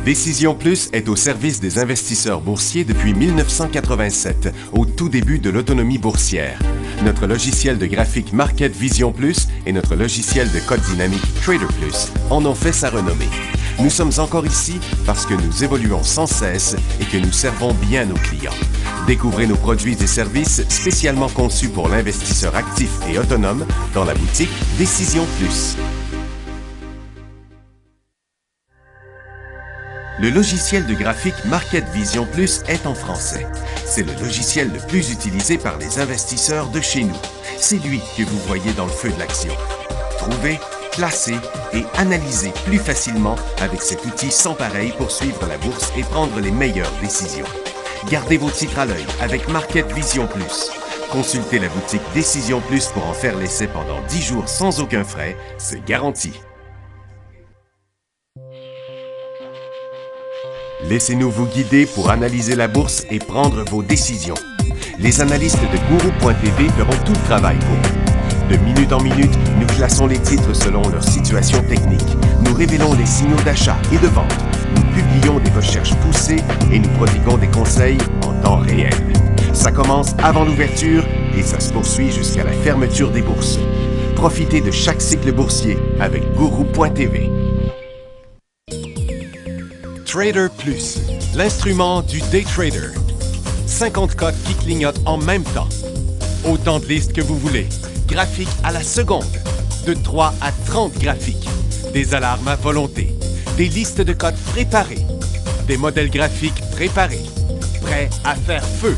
Décision Plus est au service des investisseurs boursiers depuis 1987, au tout début de l'autonomie boursière. Notre logiciel de graphique Market Vision Plus et notre logiciel de code dynamique Trader Plus en ont fait sa renommée. Nous sommes encore ici parce que nous évoluons sans cesse et que nous servons bien nos clients. Découvrez nos produits et services spécialement conçus pour l'investisseur actif et autonome dans la boutique Décision Plus. Le logiciel de graphique Market Vision Plus est en français. C'est le logiciel le plus utilisé par les investisseurs de chez nous. C'est lui que vous voyez dans le feu de l'action. Trouvez, classer et analyser plus facilement avec cet outil sans pareil pour suivre la bourse et prendre les meilleures décisions. Gardez vos titres à l'œil avec Market Vision Plus. Consultez la boutique Décision Plus pour en faire l'essai pendant 10 jours sans aucun frais, c'est garanti. Laissez-nous vous guider pour analyser la bourse et prendre vos décisions. Les analystes de Guru.tv feront tout le travail pour vous. De minute en minute, nous classons les titres selon leur situation technique. Nous révélons les signaux d'achat et de vente. Nous publions des recherches poussées et nous prodiguons des conseils en temps réel. Ça commence avant l'ouverture et ça se poursuit jusqu'à la fermeture des bourses. Profitez de chaque cycle boursier avec Guru.tv. Trader Plus, l'instrument du day trader. 50 codes qui clignotent en même temps. Autant de listes que vous voulez. Graphiques à la seconde. De 3 à 30 graphiques. Des alarmes à volonté. Des listes de codes préparées. Des modèles graphiques préparés. Prêts à faire feu.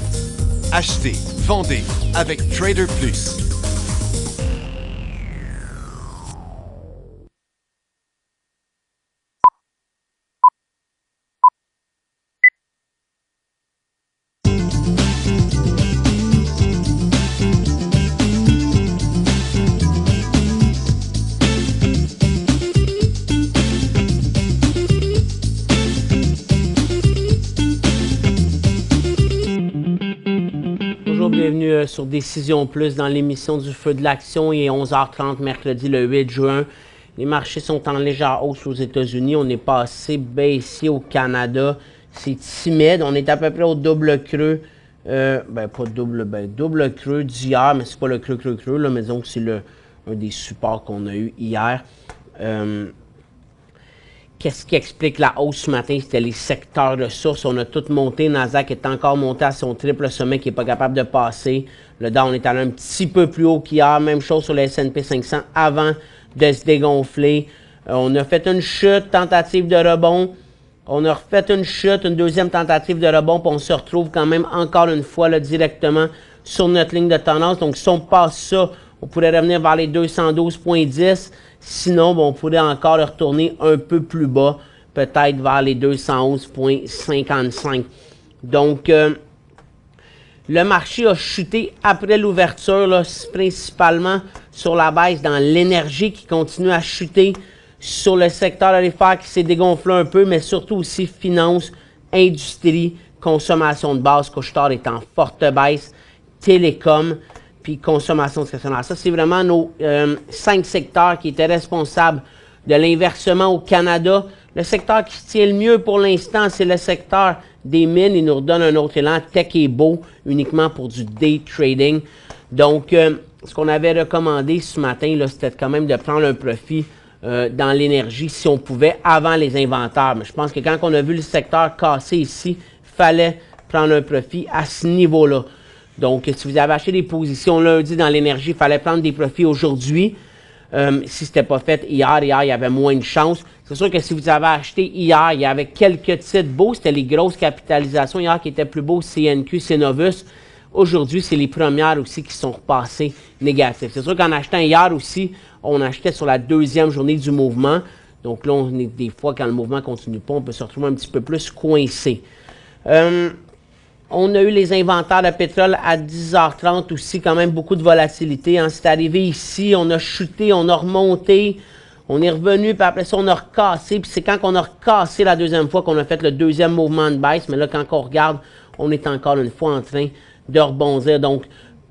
Achetez, vendez avec Trader Plus. Bienvenue sur Décision Plus dans l'émission du Feu de l'Action. Il est 11h30 mercredi le 8 juin. Les marchés sont en légère hausse aux États-Unis. On est passé baissier au Canada. C'est timide. On est à peu près au double creux. Double creux d'hier, mais c'est pas le creux, là, mais disons que c'est un des supports qu'on a eu hier. Qu'est-ce qui explique la hausse ce matin? C'était les secteurs de source. On a tout monté. Nasdaq est encore monté à son triple sommet qui n'est pas capable de passer. Le Dow, on est allé un petit peu plus haut qu'hier. Même chose sur le S&P 500 avant de se dégonfler. On a fait une chute, tentative de rebond. On a refait une chute, une deuxième tentative de rebond. Puis on se retrouve quand même encore une fois là, directement sur notre ligne de tendance. Donc si on passe ça, on pourrait revenir vers les 212,10. Sinon, on pourrait encore retourner un peu plus bas, peut-être vers les 211,55. Donc, le marché a chuté après l'ouverture, là, principalement sur la baisse dans l'énergie qui continue à chuter, sur le secteur alimentaire qui s'est dégonflé un peu, mais surtout aussi finance, industrie, consommation de base. Couche-Tard est en forte baisse, télécom, puis consommation discrétionnaire. Ça, c'est vraiment nos 5 secteurs qui étaient responsables de l'inversement au Canada. Le secteur qui se tient le mieux pour l'instant, c'est le secteur des mines. Il nous redonne un autre élan. Tech et beau, uniquement pour du day trading. Donc, ce qu'on avait recommandé ce matin, là, c'était quand même de prendre un profit dans l'énergie, si on pouvait, avant les inventaires. Mais je pense que quand on a vu le secteur casser ici, il fallait prendre un profit à ce niveau-là. Donc, si vous avez acheté des positions lundi dans l'énergie, il fallait prendre des profits aujourd'hui. Si ce n'était pas fait hier, il y avait moins de chances. C'est sûr que si vous avez acheté hier, il y avait quelques titres beaux. C'était les grosses capitalisations hier qui étaient plus beaux, CNQ, Cenovus. Aujourd'hui, c'est les premières aussi qui sont repassées négatives. C'est sûr qu'en achetant hier aussi, on achetait sur la deuxième journée du mouvement. Donc là, on est des fois, quand le mouvement ne continue pas, on peut se retrouver un petit peu plus coincé. On a eu les inventaires de pétrole à 10h30 aussi, quand même beaucoup de volatilité. Hein. C'est arrivé ici, on a chuté, on a remonté, on est revenu, puis après ça, on a recassé. Puis c'est quand on a recassé la deuxième fois qu'on a fait le deuxième mouvement de baisse. Mais là, quand on regarde, on est encore une fois en train de rebondir. Donc,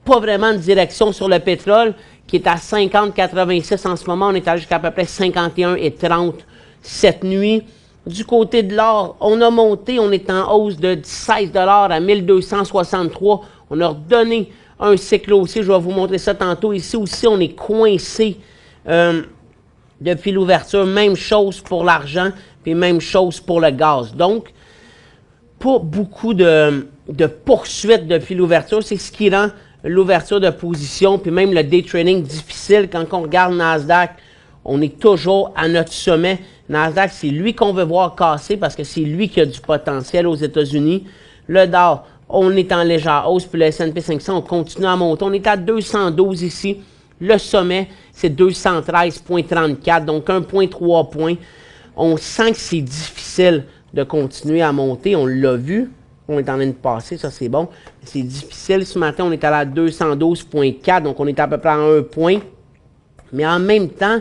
pas vraiment de direction sur le pétrole, qui est à 50,86 en ce moment. On est allé jusqu'à peu près 51,30 cette nuit. Du côté de l'or, on a monté, on est en hausse de 16 $ à 1263. On a redonné un cycle haussier, je vais vous montrer ça tantôt. Ici aussi, on est coincé depuis l'ouverture. Même chose pour l'argent, puis même chose pour le gaz. Donc, pas beaucoup de poursuites depuis l'ouverture. C'est ce qui rend l'ouverture de position, puis même le day trading difficile. Quand on regarde Nasdaq, on est toujours à notre sommet. Nasdaq, c'est lui qu'on veut voir casser parce que c'est lui qui a du potentiel aux États-Unis. Le Dow, on est en légère hausse, puis le S&P 500, on continue à monter. On est à 212 ici. Le sommet, c'est 213,34, donc 1,3 points. On sent que c'est difficile de continuer à monter. On l'a vu. On est en train de passer, ça c'est bon. C'est difficile. Ce matin, on est à la 212,4, donc on est à peu près à 1 point. Mais en même temps,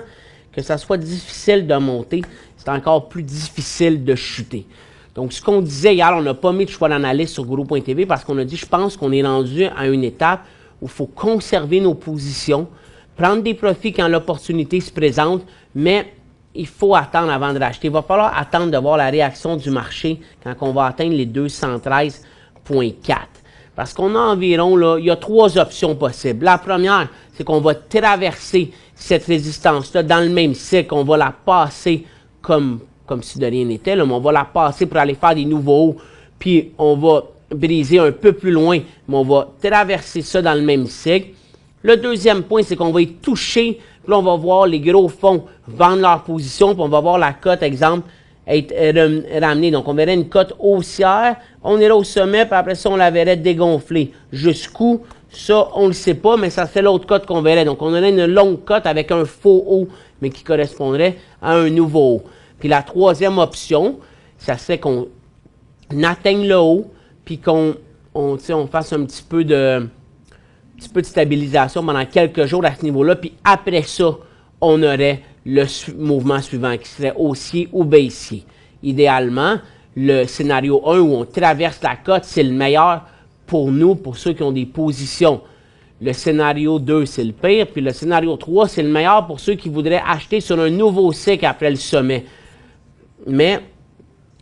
que ça soit difficile de monter, c'est encore plus difficile de chuter. Donc, ce qu'on disait hier, on n'a pas mis de choix d'analyse sur Guru.tv parce qu'on a dit, je pense qu'on est rendu à une étape où il faut conserver nos positions, prendre des profits quand l'opportunité se présente, mais il faut attendre avant de racheter. Il va falloir attendre de voir la réaction du marché quand on va atteindre les 213,4. Parce qu'on a environ, là, il y a 3 options possibles. La première, c'est qu'on va traverser cette résistance-là dans le même cycle. On va la passer comme si de rien n'était, mais on va la passer pour aller faire des nouveaux hauts. Puis on va briser un peu plus loin, mais on va traverser ça dans le même cycle. Le deuxième point, c'est qu'on va y toucher. Puis là, on va voir les gros fonds vendre leur position. Puis on va voir la cote, exemple, être ramenée. Donc, on verrait une cote haussière. On irait au sommet, puis après ça, on la verrait dégonfler. Jusqu'où? Ça, on ne le sait pas, mais ça serait l'autre cote qu'on verrait. Donc, on aurait une longue cote avec un faux haut, mais qui correspondrait à un nouveau haut. Puis la troisième option, ça serait qu'on atteigne le haut, puis qu'on fasse un petit peu de stabilisation pendant quelques jours à ce niveau-là, puis après ça, on aurait le mouvement suivant qui serait haussier ou baissier. Idéalement, le scénario 1 où on traverse la cote, c'est le meilleur pour nous, pour ceux qui ont des positions. Le scénario 2, c'est le pire, puis le scénario 3, c'est le meilleur pour ceux qui voudraient acheter sur un nouveau cycle après le sommet. Mais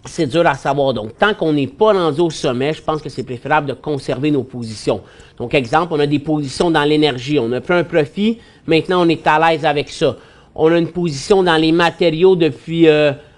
c'est dur à savoir. Donc, tant qu'on n'est pas rendu au sommet, je pense que c'est préférable de conserver nos positions. Donc, exemple, on a des positions dans l'énergie. On a pris un profit. Maintenant, on est à l'aise avec ça. On a une position dans les matériaux depuis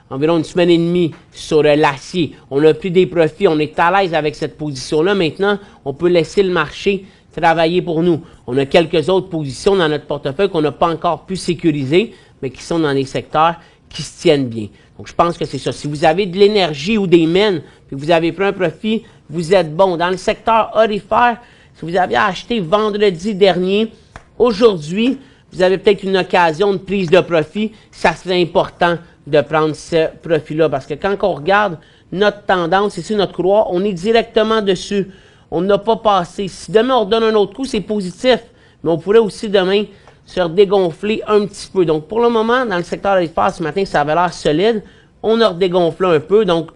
environ une semaine et demie sur l'acier. On a pris des profits. On est à l'aise avec cette position-là. Maintenant, on peut laisser le marché travailler pour nous. On a quelques autres positions dans notre portefeuille qu'on n'a pas encore pu sécuriser, mais qui sont dans des secteurs qui se tiennent bien. Donc, je pense que c'est ça. Si vous avez de l'énergie ou des mines, puis que vous avez pris un profit, vous êtes bon. Dans le secteur aurifère, si vous aviez acheté vendredi dernier, aujourd'hui, vous avez peut-être une occasion de prise de profit, ça serait important de prendre ce profit-là. Parce que quand on regarde notre tendance, ici, notre couloir, on est directement dessus. On n'a pas passé. Si demain on redonne un autre coup, c'est positif. Mais on pourrait aussi demain se redégonfler un petit peu. Donc, pour le moment, dans le secteur aurifère, ce matin, ça avait l'air solide. On a redégonflé un peu. Donc,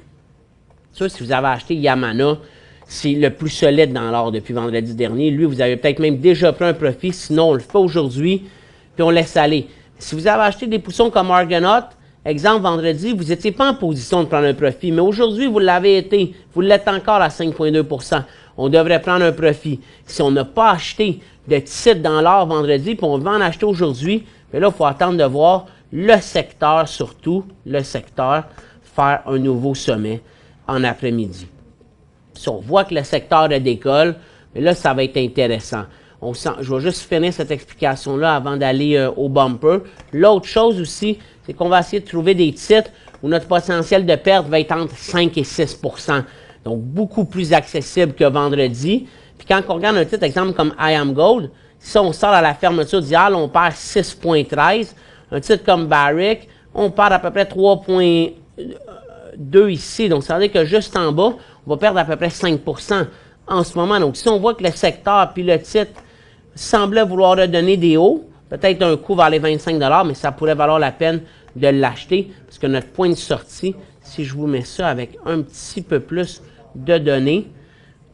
ça, si vous avez acheté Yamana, c'est le plus solide dans l'or depuis vendredi dernier. Lui, vous avez peut-être même déjà pris un profit. Sinon, on le fait aujourd'hui, puis on laisse aller. Si vous avez acheté des poussons comme Argonaut, exemple, vendredi, vous n'étiez pas en position de prendre un profit. Mais aujourd'hui, vous l'avez été. Vous l'êtes encore à 5,2 %. On devrait prendre un profit. Si on n'a pas acheté de titres dans l'or vendredi, puis on va en acheter aujourd'hui, mais là, il faut attendre de voir le secteur, surtout le secteur, faire un nouveau sommet en après-midi. Si on voit que le secteur décolle, mais là, ça va être intéressant. Je vais juste finir cette explication-là avant d'aller au bumper. L'autre chose aussi, c'est qu'on va essayer de trouver des titres où notre potentiel de perte va être entre 5 et 6 %. Donc, beaucoup plus accessible que vendredi. Puis quand on regarde un titre, exemple comme IAMGOLD, si on sort à la fermeture d'hier, on perd 6,13. Un titre comme Barrick, on perd à peu près 3,2 ici. Donc, ça veut dire que juste en bas, on va perdre à peu près 5 % en ce moment. Donc, si on voit que le secteur puis le titre semblait vouloir redonner des hauts, peut-être un coup vers les 25 $, mais ça pourrait valoir la peine de l'acheter parce que notre point de sortie, si je vous mets ça avec un petit peu plus de données,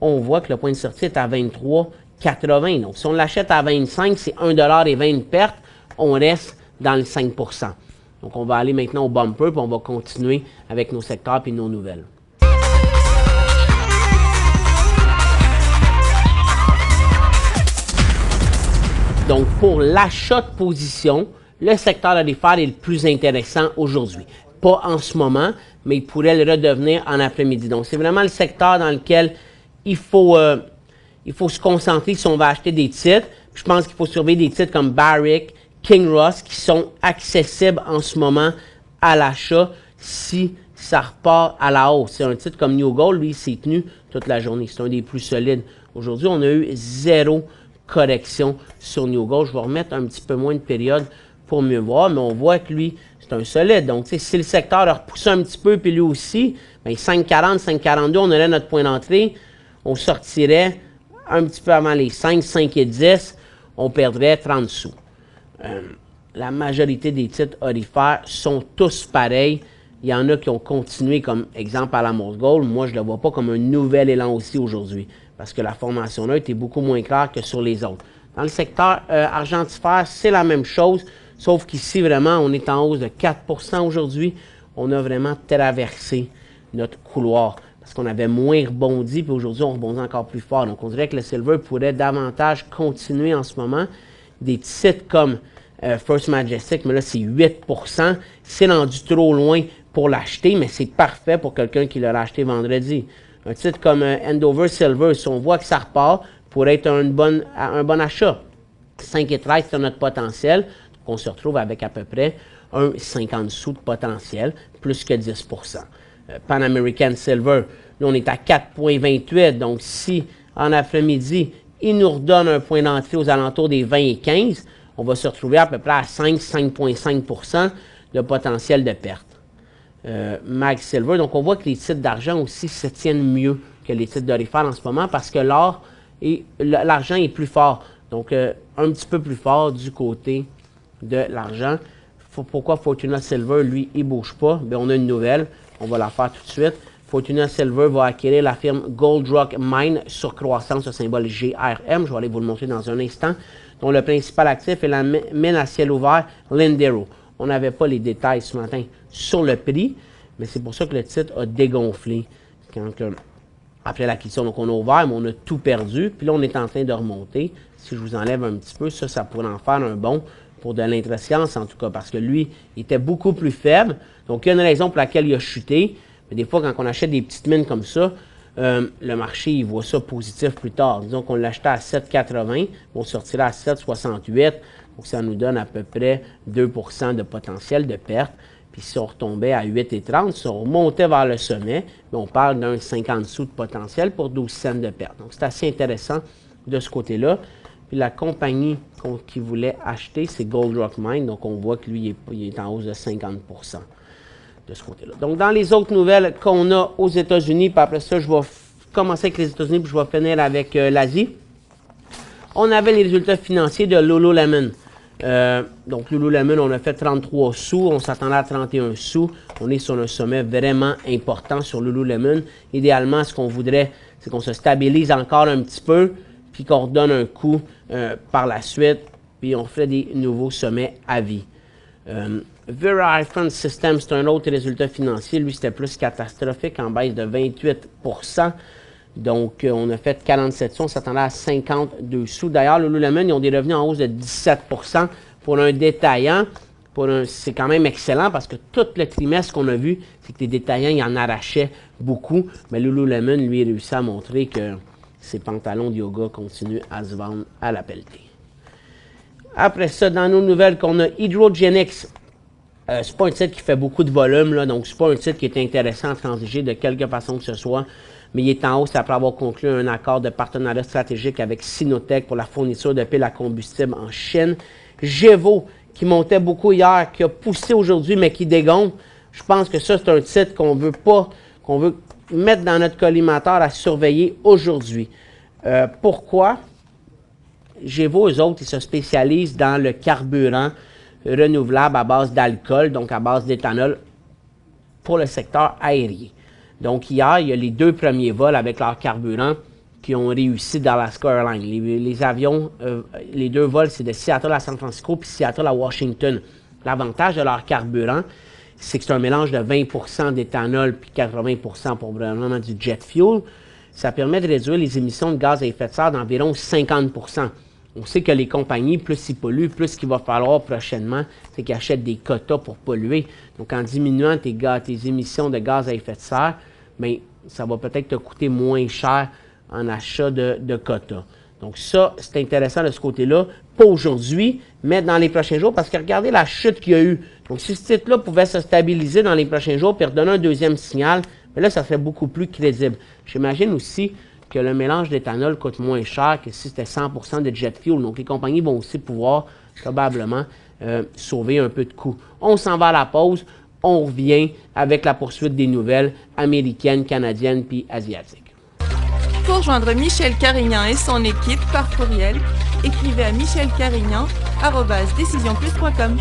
on voit que le point de sortie est à 23,80. Donc, si on l'achète à 25, c'est 1,20 $ de perte. On reste dans le 5 %. Donc, on va aller maintenant au bumper, puis on va continuer avec nos secteurs et nos nouvelles. Donc, pour l'achat de position, le secteur aurifère est le plus intéressant aujourd'hui. Pas en ce moment, mais il pourrait le redevenir en après-midi. Donc, c'est vraiment le secteur dans lequel il faut se concentrer si on va acheter des titres. Puis je pense qu'il faut surveiller des titres comme Barrick, Kinross, qui sont accessibles en ce moment à l'achat si ça repart à la hausse. C'est un titre comme New Gold, lui, il s'est tenu toute la journée. C'est un des plus solides. Aujourd'hui, on a eu 0 correction sur New Gold. Je vais remettre un petit peu moins de période pour mieux voir, mais on voit que lui, c'est un solide. Donc, si le secteur a repoussé un petit peu, puis lui aussi, bien, 5,40, 5,42, on aurait notre point d'entrée. On sortirait un petit peu avant les 5, 5 et 10, on perdrait 30 sous. La majorité des titres aurifères sont tous pareils. Il y en a qui ont continué, comme exemple à la Moss Gold. Moi, je ne le vois pas comme un nouvel élan aussi aujourd'hui, parce que la formation neutre est beaucoup moins claire que sur les autres. Dans le secteur argentifère, c'est la même chose, sauf qu'ici, vraiment, on est en hausse de 4 aujourd'hui. On a vraiment traversé notre couloir, parce qu'on avait moins rebondi, puis aujourd'hui, on rebondit encore plus fort. Donc, on dirait que le silver pourrait davantage continuer en ce moment. Des titres comme First Majestic, mais là, c'est 8 c'est rendu trop loin pour l'acheter, mais c'est parfait pour quelqu'un qui l'aurait acheté vendredi. Un titre comme Endover Silver, si on voit que ça repart, pourrait être un bon achat. 5 et 13, c'est notre potentiel. Donc, on se retrouve avec à peu près un 50 sous de potentiel, plus que 10 Pan American Silver, là, on est à 4,28. Donc, si en après-midi, il nous redonne un point d'entrée aux alentours des 20 et 15, on va se retrouver à peu près à 5,5 de potentiel de perte. Mag Silver, donc on voit que les titres d'argent aussi se tiennent mieux que les titres d'orifère en ce moment parce que l'or et l'argent est plus fort. Donc, un petit peu plus fort du côté de l'argent. Pourquoi Fortuna Silver, lui, il ne bouge pas? Bien, on a une nouvelle. On va la faire tout de suite. Fortuna Silver va acquérir la firme Gold Rock Mine sur croissance, le symbole GRM. Je vais aller vous le montrer dans un instant. dont le principal actif est la mine à ciel ouvert Lindero. On n'avait pas les détails ce matin sur le prix, mais c'est pour ça que le titre a dégonflé après l'acquisition. Donc, on a ouvert, mais on a tout perdu. Puis là, on est en train de remonter. Si je vous enlève un petit peu, ça pourrait en faire un bon pour de l'intra-science, en tout cas, parce que lui, il était beaucoup plus faible. Donc, il y a une raison pour laquelle il a chuté. Mais des fois, quand on achète des petites mines comme ça, le marché, il voit ça positif plus tard. Disons qu'on l'achetait à 7,80, on sortirait à 7,68. Donc, ça nous donne à peu près 2 % de potentiel de perte. Puis si on retombait à 8,30, si on remontait vers le sommet, on parle d'un 50 sous de potentiel pour 12 cents de perte. Donc, c'est assez intéressant de ce côté-là. Puis la compagnie qui voulait acheter, c'est Gold Rock Mine. Donc, on voit que lui, il est en hausse de 50 % de ce côté-là. Donc, dans les autres nouvelles qu'on a aux États-Unis, puis après ça, je vais commencer avec les États-Unis, puis je vais finir avec l'Asie. On avait les résultats financiers de Lululemon. Donc, Lululemon, on a fait 33 sous, on s'attendait à 31 sous. On est sur un sommet vraiment important sur Lululemon. Idéalement, ce qu'on voudrait, c'est qu'on se stabilise encore un petit peu, puis qu'on redonne un coup par la suite, puis on fait des nouveaux sommets à vie. Verizon Systems, c'est un autre résultat financier. Lui, c'était plus catastrophique, en baisse de 28 %. Donc, on a fait 47 sous, on s'attendait à 52 sous. D'ailleurs, Lululemon, ils ont des revenus en hausse de 17 % pour un détaillant. C'est quand même excellent parce que tout le trimestre qu'on a vu, c'est que les détaillants, ils en arrachaient beaucoup. Mais Lululemon, lui, réussit à montrer que ses pantalons de yoga continuent à se vendre à la pelletée. Après ça, dans nos nouvelles qu'on a, Hydrogenics. C'est pas un titre qui fait beaucoup de volume, là, donc c'est pas un titre qui est intéressant à transiger de quelque façon que ce soit. Mais il est en hausse après avoir conclu un accord de partenariat stratégique avec Sinotech pour la fourniture de piles à combustible en Chine. Gevo, qui montait beaucoup hier, qui a poussé aujourd'hui, mais qui dégonfle. Je pense que ça, c'est un titre qu'on veut mettre dans notre collimateur à surveiller aujourd'hui. Pourquoi? Gevo, eux autres, ils se spécialisent dans le carburant renouvelable à base d'alcool, donc à base d'éthanol, pour le secteur aérien. Donc, hier, il y a les 2 premiers vols avec leur carburant qui ont réussi dans la Skyline. Les avions, les 2 vols, c'est de Seattle à San Francisco puis Seattle à Washington. L'avantage de leur carburant, c'est que c'est un mélange de 20 d'éthanol puis 80 probablement du jet fuel. Ça permet de réduire les émissions de gaz à effet de serre d'environ 50 On sait que les compagnies, plus ils polluent, plus qu'il va falloir prochainement, c'est qu'ils achètent des quotas pour polluer. Donc, en diminuant tes émissions de gaz à effet de serre, bien, ça va peut-être te coûter moins cher en achat de quotas. Donc ça, c'est intéressant de ce côté-là. Pas aujourd'hui, mais dans les prochains jours, parce que regardez la chute qu'il y a eu. Donc si ce titre-là pouvait se stabiliser dans les prochains jours et redonner un deuxième signal, mais là, ça serait beaucoup plus crédible. J'imagine aussi que le mélange d'éthanol coûte moins cher que si c'était 100% de jet fuel. Donc les compagnies vont aussi pouvoir probablement sauver un peu de coût. On s'en va à la pause. On revient avec la poursuite des nouvelles américaines, canadiennes puis asiatiques. Pour rejoindre Michel Carignan et son équipe par courriel, écrivez à michelcarignan@decisionplus.com.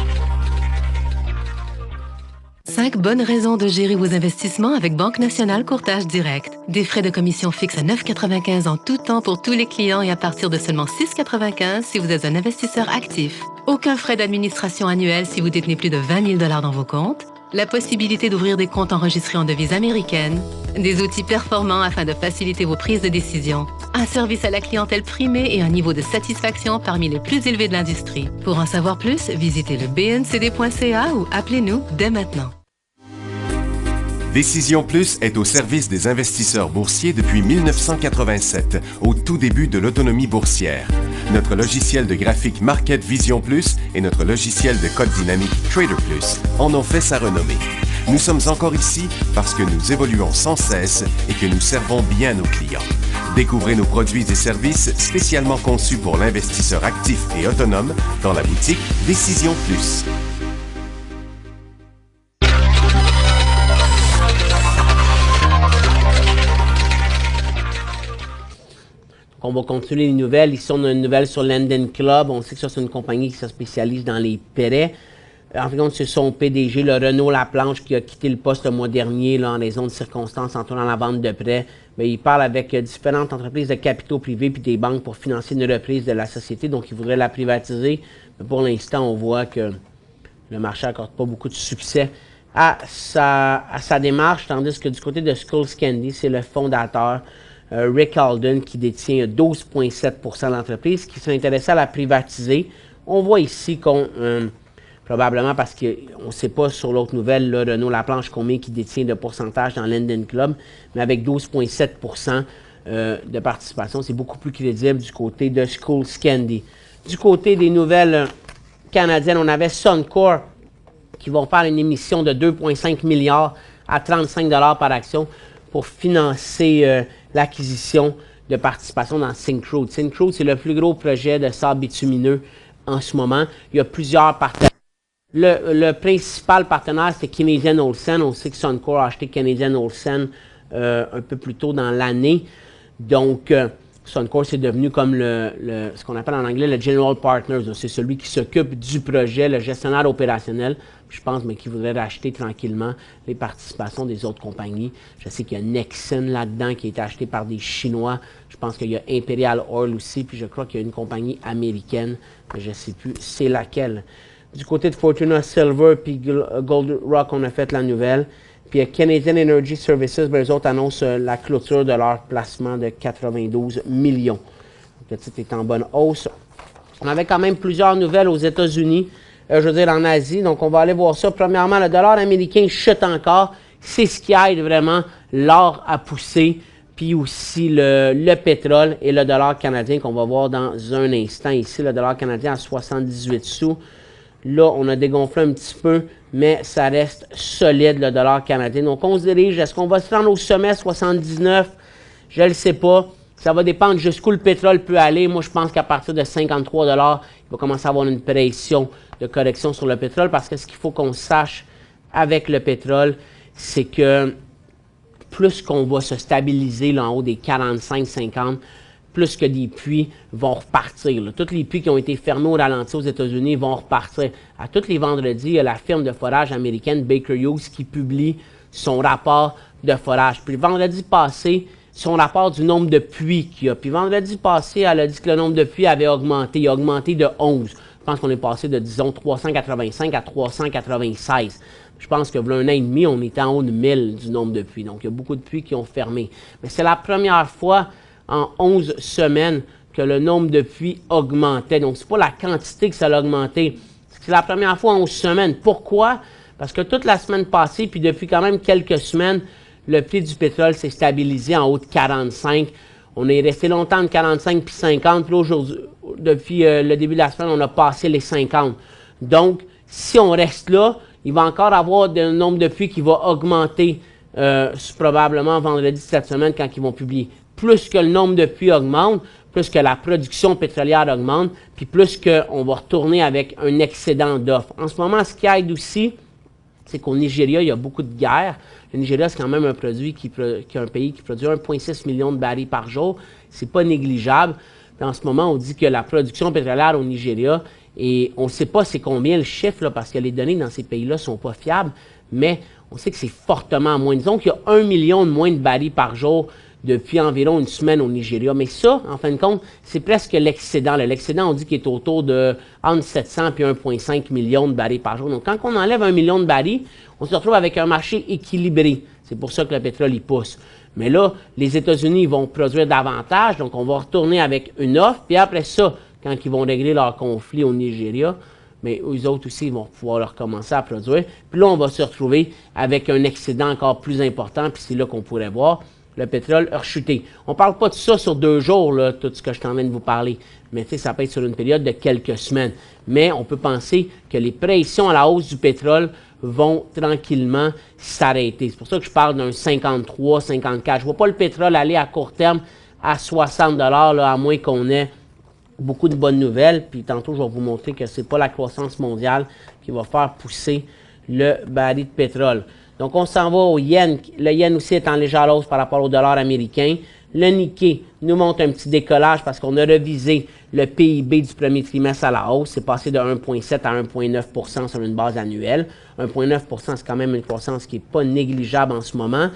5 bonnes raisons de gérer vos investissements avec Banque Nationale Courtage Direct. Des frais de commission fixes à 9,95 en tout temps pour tous les clients et à partir de seulement 6,95 si vous êtes un investisseur actif. Aucun frais d'administration annuel si vous détenez plus de 20 000 $ dans vos comptes. La possibilité d'ouvrir des comptes enregistrés en devise américaine, des outils performants afin de faciliter vos prises de décision, un service à la clientèle primé et un niveau de satisfaction parmi les plus élevés de l'industrie. Pour en savoir plus, visitez le bncd.ca ou appelez-nous dès maintenant. Décision Plus est au service des investisseurs boursiers depuis 1987, au tout début de l'autonomie boursière. Notre logiciel de graphique Market Vision Plus et notre logiciel de code dynamique Trader Plus en ont fait sa renommée. Nous sommes encore ici parce que nous évoluons sans cesse et que nous servons bien nos clients. Découvrez nos produits et services spécialement conçus pour l'investisseur actif et autonome dans la boutique Décision Plus. On va continuer les nouvelles. Ici, on a une nouvelle sur Lending Club. On sait que ça, c'est une compagnie qui se spécialise dans les prêts. En fait, c'est son PDG, le Renaud Laplanche, qui a quitté le poste le mois dernier là, en raison de circonstances entourant la vente de prêts. Mais il parle avec différentes entreprises de capitaux privés puis des banques pour financer une reprise de la société. Donc, il voudrait la privatiser. Mais pour l'instant, on voit que le marché n'accorde pas beaucoup de succès à sa démarche. Tandis que du côté de Skullcandy, c'est le fondateur Rick Alden qui détient 12,7% de l'entreprise, qui s'est intéressé à la privatiser. On voit ici qu'on, probablement parce qu'on ne sait pas sur l'autre nouvelle, là, Renaud Laplanche, combien qui détient de pourcentage dans Lending Club, mais avec 12,7% de participation, c'est beaucoup plus crédible du côté de Skullcandy. Du côté des nouvelles canadiennes, on avait Suncor qui vont faire une émission de 2,5 milliards à 35 $ par action pour financer l'acquisition de participation dans Syncrude. Syncrude, c'est le plus gros projet de sable bitumineux en ce moment. Il y a plusieurs partenaires. Le principal partenaire, c'est Canadian Olsen. On sait que Suncor a acheté Canadian Olsen un peu plus tôt dans l'année. Donc, Suncor, c'est devenu comme ce qu'on appelle en anglais le General Partners. C'est celui qui s'occupe du projet, le gestionnaire opérationnel. Je pense mais qu'il voudrait racheter tranquillement les participations des autres compagnies. Je sais qu'il y a Nexen là-dedans qui a été acheté par des Chinois. Je pense qu'il y a Imperial Oil aussi. Puis je crois qu'il y a une compagnie américaine, mais je ne sais plus c'est laquelle. Du côté de Fortuna Silver puis Gold Rock, on a fait la nouvelle. Puis Canadian Energy Services, ben, eux autres annoncent la clôture de leur placement de 92 millions. Donc, le titre est en bonne hausse. On avait quand même plusieurs nouvelles aux États-Unis, je veux dire en Asie. Donc, on va aller voir ça. Premièrement, le dollar américain chute encore. C'est ce qui aide vraiment l'or à pousser. Puis aussi le pétrole et le dollar canadien qu'on va voir dans un instant. Ici, le dollar canadien à 78 sous. Là, on a dégonflé un petit peu, mais ça reste solide, le dollar canadien. Donc, on se dirige. Est-ce qu'on va se rendre au sommet 79? Je ne le sais pas. Ça va dépendre jusqu'où le pétrole peut aller. Moi, je pense qu'à partir de 53 $, il va commencer à avoir une pression de correction sur le pétrole parce que ce qu'il faut qu'on sache avec le pétrole, c'est que plus qu'on va se stabiliser là, en haut des 45-50, plus que des puits vont repartir. Là. Tous les puits qui ont été fermés au ralenti aux États-Unis vont repartir. À tous les vendredis, il y a la firme de forage américaine Baker Hughes qui publie son rapport de forage. Puis le vendredi passé, son rapport du nombre de puits qu'il y a. Puis vendredi passé, elle a dit que le nombre de puits avait augmenté. Il a augmenté de 11. Je pense qu'on est passé de, disons, 385 à 396. Je pense que, voilà un an et demi, on était en haut de 1000 du nombre de puits. Donc, il y a beaucoup de puits qui ont fermé. Mais c'est la première fois en 11 semaines que le nombre de puits augmentait. Donc, c'est pas la quantité que ça a augmenté. C'est la première fois en 11 semaines. Pourquoi? Parce que toute la semaine passée, puis depuis quand même quelques semaines, le prix du pétrole s'est stabilisé en haut de 45. On est resté longtemps de 45 puis 50. Puis là, aujourd'hui, depuis le début de la semaine, on a passé les 50. Donc, si on reste là, il va encore avoir un nombre de puits qui va augmenter probablement vendredi cette semaine quand ils vont publier. Plus que le nombre de puits augmente, plus que la production pétrolière augmente, puis plus qu'on va retourner avec un excédent d'offres. En ce moment, ce qui aide aussi, c'est qu'au Nigeria, il y a beaucoup de guerres. Le Nigeria, c'est quand même un pays qui produit 1,6 million de barils par jour. C'est pas négligeable. Puis en ce moment, on dit que la production pétrolière au Nigeria, et on ne sait pas c'est combien le chiffre, là, parce que les données dans ces pays-là ne sont pas fiables, mais on sait que c'est fortement moins. Disons qu'il y a 1 million de moins de barils par jour depuis environ une semaine au Nigeria. Mais ça, en fin de compte, c'est presque l'excédent. L'excédent, on dit qu'il est autour de entre 700 et 1,5 million de barils par jour. Donc, quand on enlève 1 million de barils, on se retrouve avec un marché équilibré. C'est pour ça que le pétrole, il pousse. Mais là, les États-Unis vont produire davantage, donc on va retourner avec une offre. Puis après ça, quand ils vont régler leur conflit au Nigeria, mais eux autres aussi, ils vont pouvoir leur commencer à produire. Puis là, on va se retrouver avec un excédent encore plus important, puis c'est là qu'on pourrait voir le pétrole a rechuté. On ne parle pas de ça sur 2 jours, là, tout ce que je suis en train de vous parler. Mais tu sais, ça peut être sur une période de quelques semaines. Mais on peut penser que les pressions à la hausse du pétrole vont tranquillement s'arrêter. C'est pour ça que je parle d'un 53, 54. Je ne vois pas le pétrole aller à court terme à 60 $, là, à moins qu'on ait beaucoup de bonnes nouvelles. Puis tantôt, je vais vous montrer que ce n'est pas la croissance mondiale qui va faire pousser le baril de pétrole. Donc, on s'en va au yen. Le yen aussi est en légère hausse par rapport au dollar américain. Le Nikkei nous montre un petit décollage parce qu'on a revisé le PIB du premier trimestre à la hausse. C'est passé de 1,7 à 1,9 sur une base annuelle. 1,9 c'est quand même une croissance qui n'est pas négligeable en ce moment.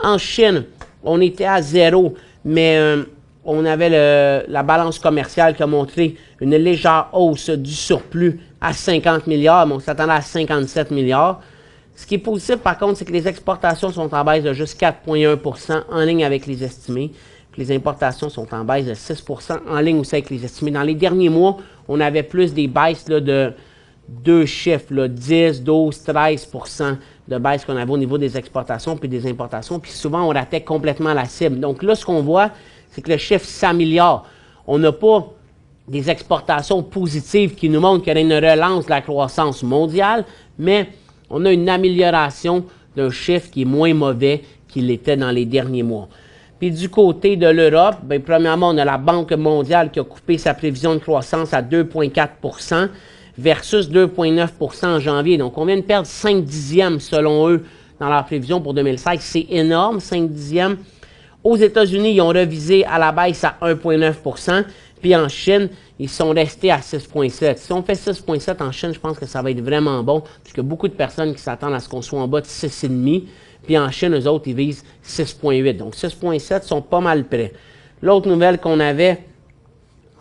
En Chine, on était à 0, mais on avait la balance commerciale qui a montré une légère hausse du surplus à 50 milliards, mais on s'attendait à 57 milliards. Ce qui est positif, par contre, c'est que les exportations sont en baisse de juste 4,1 en ligne avec les estimés. Puis les importations sont en baisse de 6 en ligne aussi avec les estimés. Dans les derniers mois, on avait plus des baisses là, de 2 chiffres, là, 10, 12, 13 de baisse qu'on avait au niveau des exportations puis des importations. Puis souvent, on ratait complètement la cible. Donc là, ce qu'on voit, c'est que le chiffre s'améliore. On n'a pas des exportations positives qui nous montrent qu'il y a une relance de la croissance mondiale, mais on a une amélioration d'un chiffre qui est moins mauvais qu'il était dans les derniers mois. Puis du côté de l'Europe, bien, premièrement, on a la Banque mondiale qui a coupé sa prévision de croissance à 2,4 versus 2,9 en janvier. Donc, on vient de perdre 5 dixièmes selon eux dans leur prévision pour 2016. C'est énorme, 5 dixièmes. Aux États-Unis, ils ont revisé à la baisse à 1,9 puis en Chine, ils sont restés à 6,7. Si on fait 6,7 en Chine, je pense que ça va être vraiment bon, puisque beaucoup de personnes qui s'attendent à ce qu'on soit en bas de 6,5. Puis en Chine, eux autres, ils visent 6,8. Donc 6,7 sont pas mal près. L'autre nouvelle qu'on avait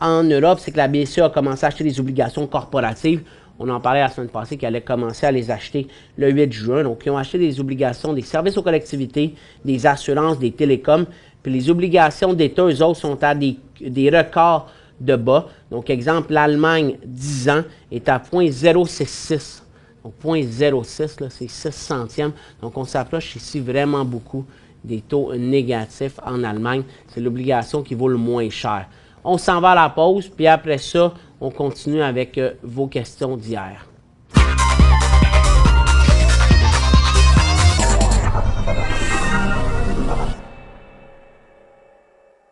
en Europe, c'est que la BCE a commencé à acheter des obligations corporatives. On en parlait la semaine passée qu'elle allait commencer à les acheter le 8 juin. Donc, ils ont acheté des obligations des services aux collectivités, des assurances, des télécoms. Puis les obligations d'État, eux autres, sont à des records de bas. Donc, exemple, l'Allemagne, 10 ans, est à 0,066. Donc, 0,06, là, c'est 6 centièmes. Donc, on s'approche ici vraiment beaucoup des taux négatifs en Allemagne. C'est l'obligation qui vaut le moins cher. On s'en va à la pause, puis après ça, on continue avec vos questions d'hier.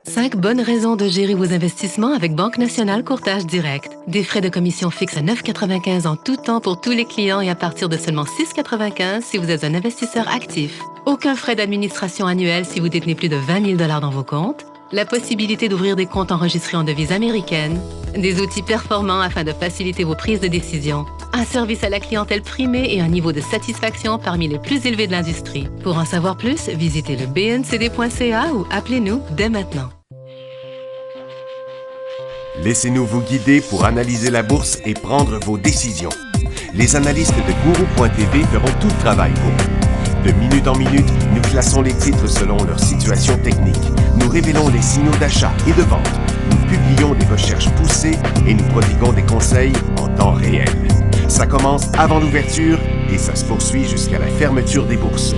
Cinq bonnes raisons de gérer vos investissements avec Banque Nationale Courtage Direct. Des frais de commission fixes à 9,95 en tout temps pour tous les clients et à partir de seulement 6,95 si vous êtes un investisseur actif. Aucun frais d'administration annuel si vous détenez plus de 20 000 $ dans vos comptes. La possibilité d'ouvrir des comptes enregistrés en devise américaine. Des outils performants afin de faciliter vos prises de décision. Un service à la clientèle primé et un niveau de satisfaction parmi les plus élevés de l'industrie. Pour en savoir plus, visitez le bncd.ca ou appelez-nous dès maintenant. Laissez-nous vous guider pour analyser la bourse et prendre vos décisions. Les analystes de Gourou.tv feront tout le travail pour vous. De minute en minute, nous classons les titres selon leur situation technique. Nous révélons les signaux d'achat et de vente. Nous publions des recherches poussées et nous prodiguons des conseils en temps réel. Ça commence avant l'ouverture et ça se poursuit jusqu'à la fermeture des bourses.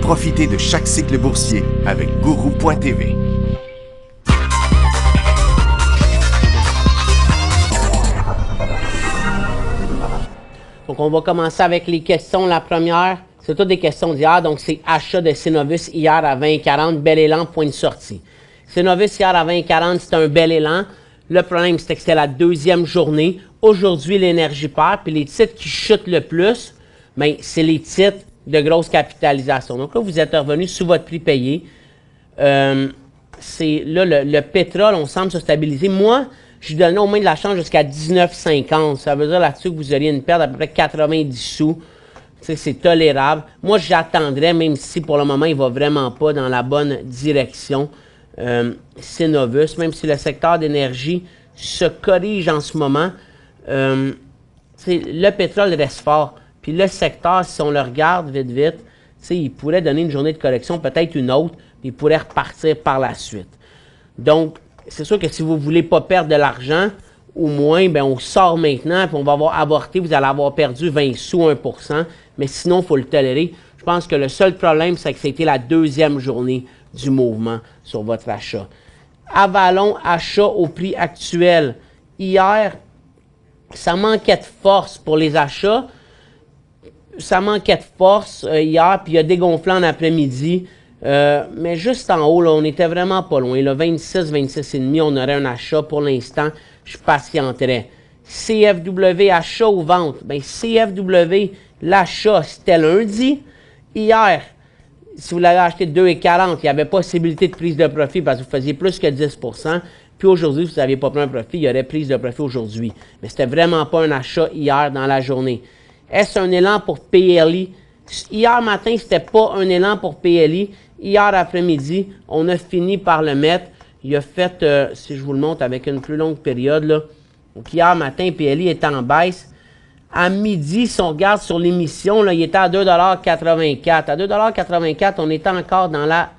Profitez de chaque cycle boursier avec Gourou.tv. Donc, on va commencer avec les questions. La première, c'est toutes des questions d'hier. Donc, c'est achat de Cenovus hier à 20,40, bel élan, point de sortie. Cenovus hier à 20,40, c'était un bel élan. Le problème, c'était que c'était la deuxième journée. Aujourd'hui, l'énergie perd. Puis les titres qui chutent le plus, bien, c'est les titres de grosse capitalisation. Donc là, vous êtes revenu sous votre prix payé. C'est là, le pétrole, on semble se stabiliser. Moi, je lui donnais au moins de la chance jusqu'à 19,50. Ça veut dire là-dessus que vous auriez une perte d'à peu près 90 sous. C'est tolérable. Moi, j'attendrais, même si pour le moment, il ne va vraiment pas dans la bonne direction. Cenovus, même si le secteur d'énergie se corrige en ce moment, le pétrole reste fort. Puis le secteur, si on le regarde vite, il pourrait donner une journée de correction, peut-être une autre, puis il pourrait repartir par la suite. Donc, c'est sûr que si vous ne voulez pas perdre de l'argent, au moins, ben, on sort maintenant, puis on va avoir avorté, vous allez avoir perdu 20 sous, 1%, mais sinon, il faut le tolérer. Je pense que le seul problème, c'est que c'était la deuxième journée du mouvement sur votre achat. Avalon, achat au prix actuel. Hier, ça manquait de force pour les achats. Ça manquait de force hier, puis il a dégonflé en après-midi. Mais juste en haut, là, on était vraiment pas loin. Là, 26, 26,5, on aurait un achat. Pour l'instant, je patienterais. CFW, achat ou vente? Bien, CFW, l'achat, c'était lundi. Hier, si vous l'avez acheté 2,40, il y avait possibilité de prise de profit parce que vous faisiez plus que 10%. Puis aujourd'hui, si vous n'aviez pas pris un profit, il y aurait prise de profit aujourd'hui. Mais c'était vraiment pas un achat hier dans la journée. Est-ce un élan pour PLI? Hier matin, c'était pas un élan pour PLI. Hier après-midi, on a fini par le mettre. Il a fait, si je vous le montre avec une plus longue période, là. Donc hier matin, PLI était en baisse. À midi, si on regarde sur l'émission, là, il était à 2,84 $. À 2,84 $, on était encore dans la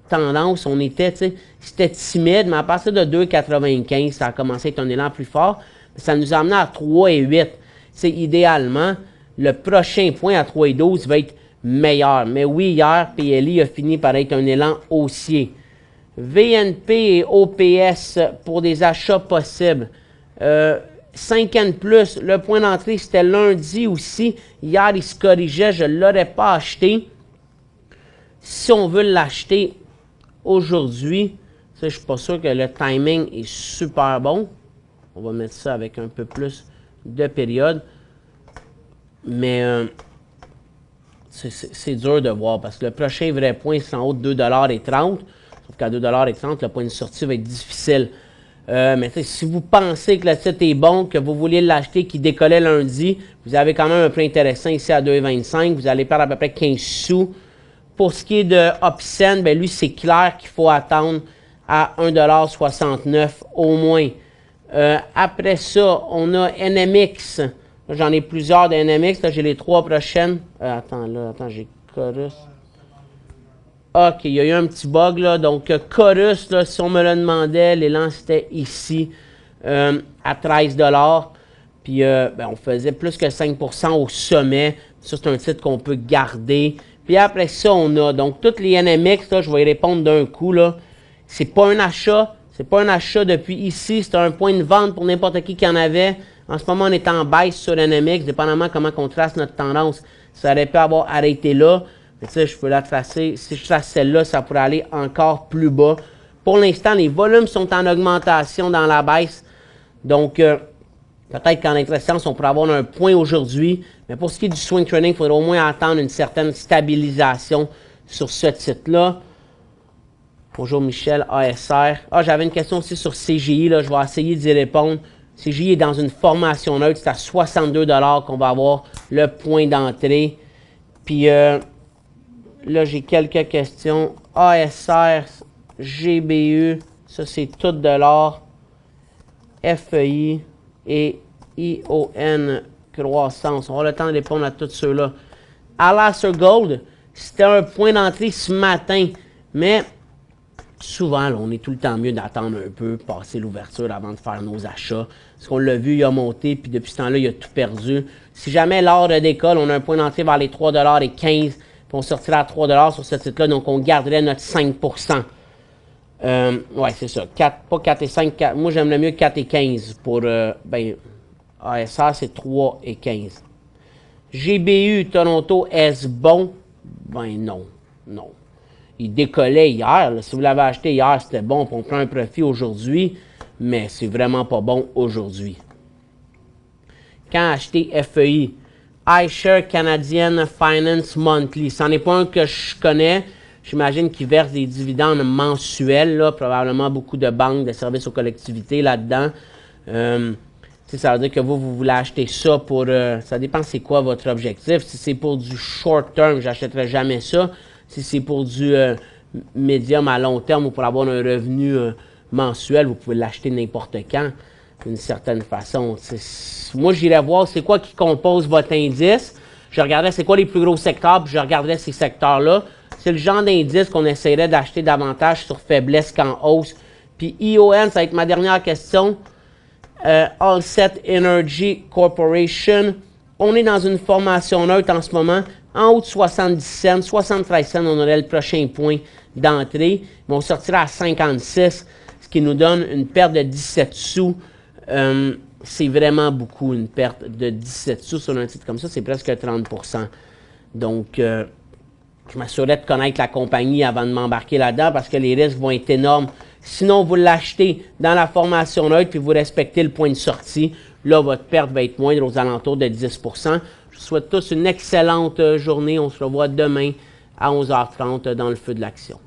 tendance. On était, tu sais, c'était timide, mais à partir de 2,95 $, ça a commencé à être un élan plus fort. Ça nous a amené à 3,8 $. C'est idéalement, le prochain point à 3,12 va être meilleur. Mais oui, hier, PLI a fini par être un élan haussier. VNP et OPS pour des achats possibles. 5N+, le point d'entrée, c'était lundi aussi. Hier, il se corrigeait, je ne l'aurais pas acheté. Si on veut l'acheter aujourd'hui, je ne suis pas sûr que le timing est super bon. On va mettre ça avec un peu plus de période. Mais c'est dur de voir parce que le prochain vrai point, c'est en haut de 2,30 $. Sauf qu'à 2,30 $, le point de sortie va être difficile. Mais si vous pensez que le titre est bon, que vous vouliez l'acheter, qui décollait lundi, vous avez quand même un prix intéressant ici à 2,25 $. Vous allez perdre à peu près 15 sous. Pour ce qui est de Opsen, ben lui, c'est clair qu'il faut attendre à 1,69 $ au moins. Après ça, on a NMX. J'en ai plusieurs de NMX. Là, j'ai les 3 prochaines. Attends, j'ai Chorus. OK, il y a eu un petit bug, là. Donc, Chorus, là, si on me le demandait, l'élan, c'était ici, à 13 $. Puis, on faisait plus que 5% au sommet. Ça, c'est un titre qu'on peut garder. Puis après ça, on a, donc, toutes les NMX, là, je vais y répondre d'un coup, là. C'est pas un achat. C'est pas un achat depuis ici. C'est un point de vente pour n'importe qui en avait. En ce moment, on est en baisse sur NMX, dépendamment comment on trace notre tendance. Ça aurait pu avoir arrêté là. Mais tu sais, je peux la tracer. Si je trace celle-là, ça pourrait aller encore plus bas. Pour l'instant, les volumes sont en augmentation dans la baisse. Donc, peut-être qu'en intéressance, on pourrait avoir un point aujourd'hui. Mais pour ce qui est du swing trading, il faudrait au moins attendre une certaine stabilisation sur ce titre-là. Bonjour Michel, ASR. J'avais une question aussi sur CGI. Là, je vais essayer d'y répondre. CGI est dans une formation neutre. C'est à 62 $ qu'on va avoir le point d'entrée. Puis là, j'ai quelques questions. ASR, GBU, ça c'est tout de l'or. FEI et ION Croissance. On aura le temps de répondre à tous ceux-là. Alastair Gold, c'était un point d'entrée ce matin, mais souvent, là, on est tout le temps mieux d'attendre un peu, passer l'ouverture avant de faire nos achats. Parce qu'on l'a vu, il a monté, puis depuis ce temps-là, il a tout perdu. Si jamais l'or décolle, on a un point d'entrée vers les 3,15 $, puis on sortira à 3 $ sur ce titre-là, donc on garderait notre 5 %. Ouais, c'est ça. 4, pas 4 et 5, 4. Moi, j'aime le mieux 4 et 15 pour, ASR, c'est 3 et 15. GBU, Toronto, est-ce bon? Ben non, non. Il décollait hier. Là. Si vous l'avez acheté hier, c'était bon. On prend un profit aujourd'hui, mais c'est vraiment pas bon aujourd'hui. Quand acheter FEI? iShare Canadian Finance Monthly. C'en est pas un que je connais. J'imagine qu'il verse des dividendes mensuels. Là. Probablement beaucoup de banques, de services aux collectivités là-dedans. Ça veut dire que vous voulez acheter ça pour... ça dépend c'est quoi votre objectif. Si c'est pour du short term, j'achèterai jamais ça. Si c'est pour du médium à long terme ou pour avoir un revenu mensuel, vous pouvez l'acheter n'importe quand, d'une certaine façon. Moi, j'irais voir c'est quoi qui compose votre indice. Je regarderais c'est quoi les plus gros secteurs, puis je regarderais ces secteurs-là. C'est le genre d'indice qu'on essaierait d'acheter davantage sur faiblesse qu'en hausse. Puis ION, ça va être ma dernière question. Allset Energy Corporation. On est dans une formation neutre en ce moment. En haut de 70 cents, 73 cents, on aurait le prochain point d'entrée. Mais on sortira à 56, ce qui nous donne une perte de 17 sous. C'est vraiment beaucoup, une perte de 17 sous sur un titre comme ça. C'est presque 30 %. Donc, je m'assurerais de connaître la compagnie avant de m'embarquer là-dedans parce que les risques vont être énormes. Sinon, vous l'achetez dans la formation neutre puis vous respectez le point de sortie. Là, votre perte va être moindre aux alentours de 10 %. Je vous souhaite tous une excellente journée. On se revoit demain à 11h30 dans le feu de l'action.